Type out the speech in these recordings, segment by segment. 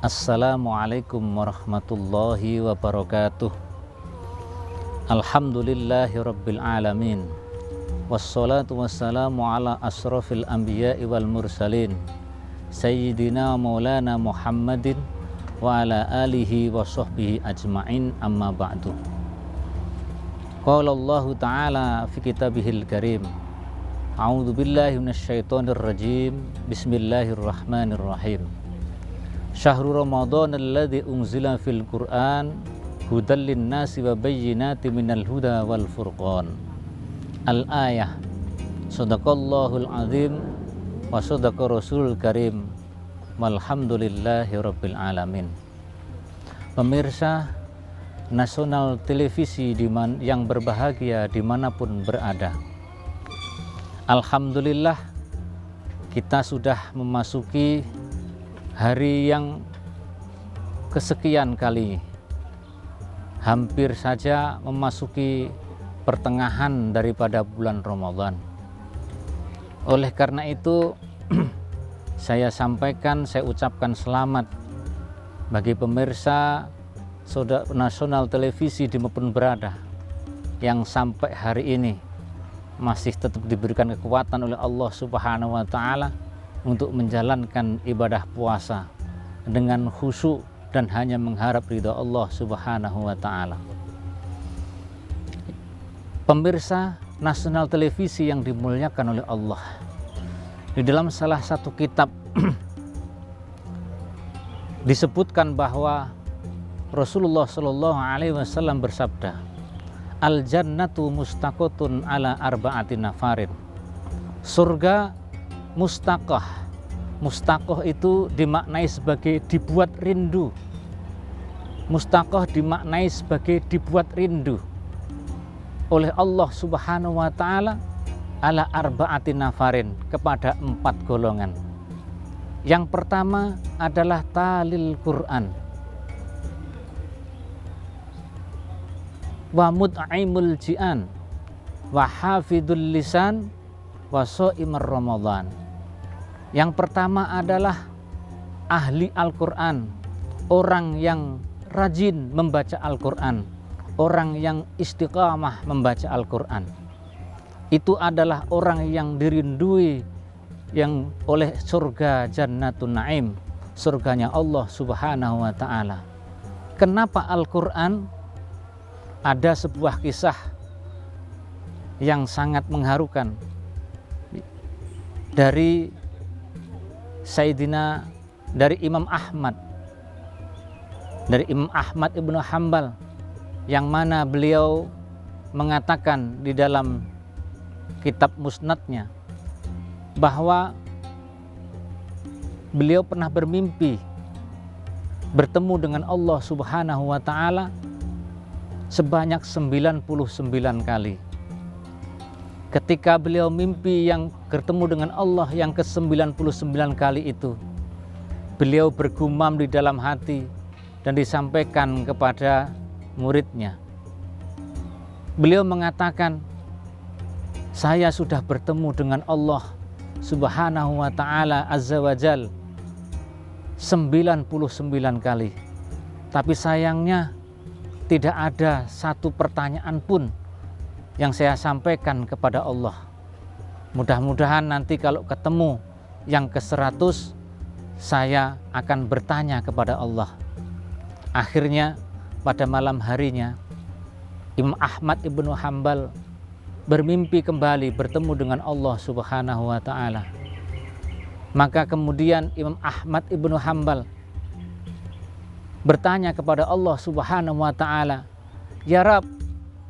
Assalamualaikum warahmatullahi wabarakatuh. Alhamdulillahi rabbil alamin. Wassalatu wassalamu ala asrafil anbiya'i wal mursalin Sayyidina maulana Muhammadin wa ala alihi wa sahbihi ajma'in, amma ba'du. Qala Allahu ta'ala fi kitabihil karim, a'udzu billahi minasyaitonir rajim. Bismillahirrahmanirrahim. Syahrul Ramadan alladzi unzila fil Qur'an hudal linnasi wa bayyinatin minal huda wal furqan. Al-ayah. Shadaqallahul azim wa shadaqa rasulul karim. Walhamdulillahi rabbil alamin. Pemirsa nasional televisi yang berbahagia dimanapun berada, alhamdulillah kita sudah memasuki hari yang kesekian kali, hampir saja memasuki pertengahan daripada bulan Ramadan. Oleh karena itu saya ucapkan selamat bagi pemirsa nasional televisi dimanapun berada yang sampai hari ini masih tetap diberikan kekuatan oleh Allah Subhanahu wa Ta'ala untuk menjalankan ibadah puasa dengan khusyuk dan hanya mengharap ridha Allah Subhanahu wa Ta'ala. Pemirsa nasional televisi yang dimuliakan oleh Allah, di dalam salah satu kitab disebutkan bahwa Rasulullah Shallallahu Alaihi Wasallam bersabda, al jannatu mustaqotun ala arba'ati nafarin. Surga mustaqah. Mustaqah itu dimaknai sebagai dibuat rindu. Mustaqah dimaknai sebagai dibuat rindu oleh Allah Subhanahu wa Ta'ala ala arba'ati nafarin, kepada 4 golongan. Yang pertama adalah talil Quran wa mut'imul ji'an wa hafidul lisan wa shaimar Ramadan. Yang pertama adalah ahli Al-Quran, orang yang rajin membaca Al-Quran, orang yang istiqamah membaca Al-Quran. Itu adalah orang yang dirindui yang oleh surga Jannatun Naim, surganya Allah Subhanahu wa Ta'ala. Kenapa Al-Quran? Ada sebuah kisah yang sangat mengharukan dari Imam Ahmad ibnu Hambal, yang mana beliau mengatakan di dalam kitab musnadnya bahwa beliau pernah bermimpi bertemu dengan Allah Subhanahu wa Ta'ala sebanyak 99 kali. Ketika beliau mimpi yang bertemu dengan Allah yang ke-99 kali itu, beliau bergumam di dalam hati dan disampaikan kepada muridnya. Beliau mengatakan, saya sudah bertemu dengan Allah Subhanahu wa Ta'ala Azza wa Jal 99 kali. Tapi sayangnya tidak ada satu pertanyaan pun yang saya sampaikan kepada Allah. Mudah-mudahan nanti kalau ketemu yang ke-100, saya akan bertanya kepada Allah. Akhirnya pada malam harinya Imam Ahmad ibnu Hambal bermimpi kembali bertemu dengan Allah Subhanahu wa Ta'ala. Maka kemudian Imam Ahmad ibnu Hambal bertanya kepada Allah Subhanahu wa Ta'ala, ya Rabb,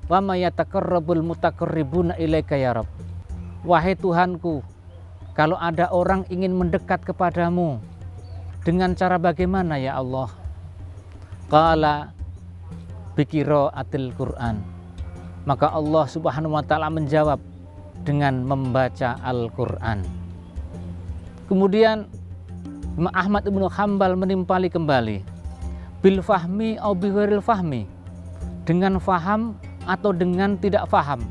wa ma yataqarrabul mutaqarribuna ilaika ya Rabb. Wahai Tuhanku, kalau ada orang ingin mendekat kepadamu, dengan cara bagaimana ya Allah? Qala biqiraatil Qur'an. Maka Allah Subhanahu wa Ta'ala menjawab dengan membaca Al-Qur'an. Kemudian Imam Ahmad ibnu Hambal menimpali kembali, bil fahmi au bi ghairil fahmi, dengan faham atau dengan tidak faham.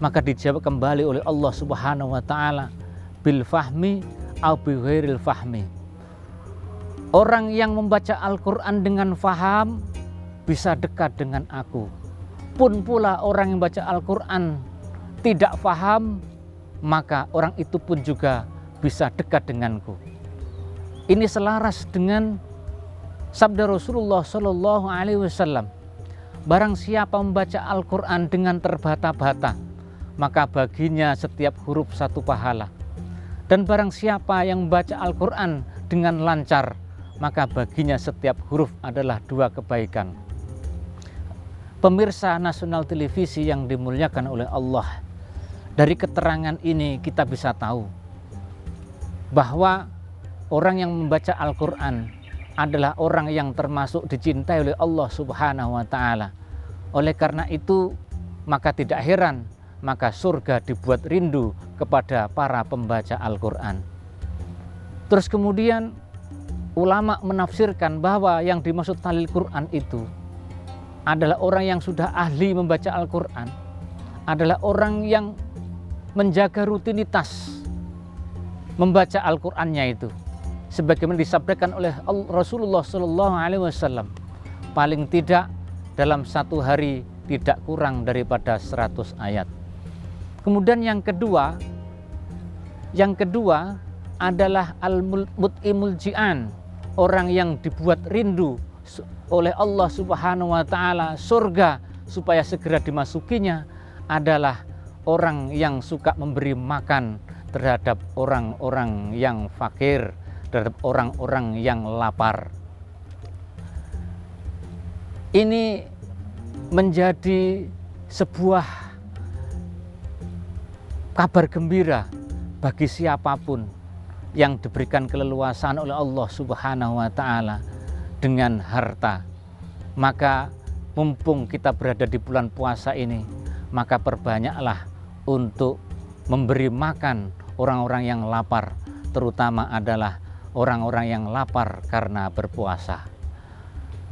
Maka dijawab kembali oleh Allah Subhanahu wa Ta'ala, bil fahmi au bi ghairil fahmi. Orang yang membaca Al-Quran dengan faham bisa dekat dengan aku. Pun pula orang yang baca Al-Quran tidak faham, maka orang itu pun juga bisa dekat denganku. Ini selaras dengan sabda Rasulullah Shallallahu Alaihi Wasallam. Barang siapa membaca Al-Quran dengan terbata-bata, maka baginya setiap huruf satu pahala. Dan barang siapa yang membaca Al-Quran dengan lancar, maka baginya setiap huruf adalah 2 kebaikan. Pemirsa Nasional Televisi yang dimuliakan oleh Allah, dari keterangan ini kita bisa tahu bahwa orang yang membaca Al-Quran adalah orang yang termasuk dicintai oleh Allah Subhanahu wa Ta'ala. Oleh karena itu, maka tidak heran maka surga dibuat rindu kepada para pembaca Al-Quran. Terus kemudian ulama menafsirkan bahwa yang dimaksud tahlil Quran itu adalah orang yang sudah ahli membaca Al-Quran, adalah orang yang menjaga rutinitas membaca Al-Qurannya itu. Sebagaimana disabdakan oleh Rasulullah Shallallahu Alaihi Wasallam, paling tidak dalam 1 hari tidak kurang daripada 100 ayat. Kemudian yang kedua adalah al-mut'imul ji'an, orang yang dibuat rindu oleh Allah Subhanahu wa Ta'ala surga supaya segera dimasukinya, adalah orang yang suka memberi makan terhadap orang-orang yang fakir, terhadap orang-orang yang lapar. Ini menjadi sebuah kabar gembira bagi siapapun yang diberikan keleluasaan oleh Allah Subhanahu wa Ta'ala dengan harta. Maka mumpung kita berada di bulan puasa ini, maka perbanyaklah untuk memberi makan orang-orang yang lapar, terutama adalah orang-orang yang lapar karena berpuasa.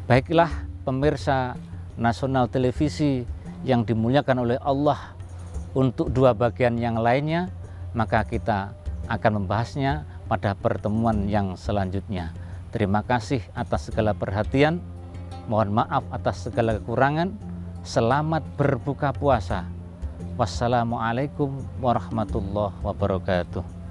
Baiklah pemirsa Nasional Televisi yang dimuliakan oleh Allah, untuk 2 bagian yang lainnya maka kita akan membahasnya pada pertemuan yang selanjutnya. Terima kasih atas segala perhatian, mohon maaf atas segala kekurangan. Selamat berbuka puasa. Wassalamualaikum warahmatullahi wabarakatuh.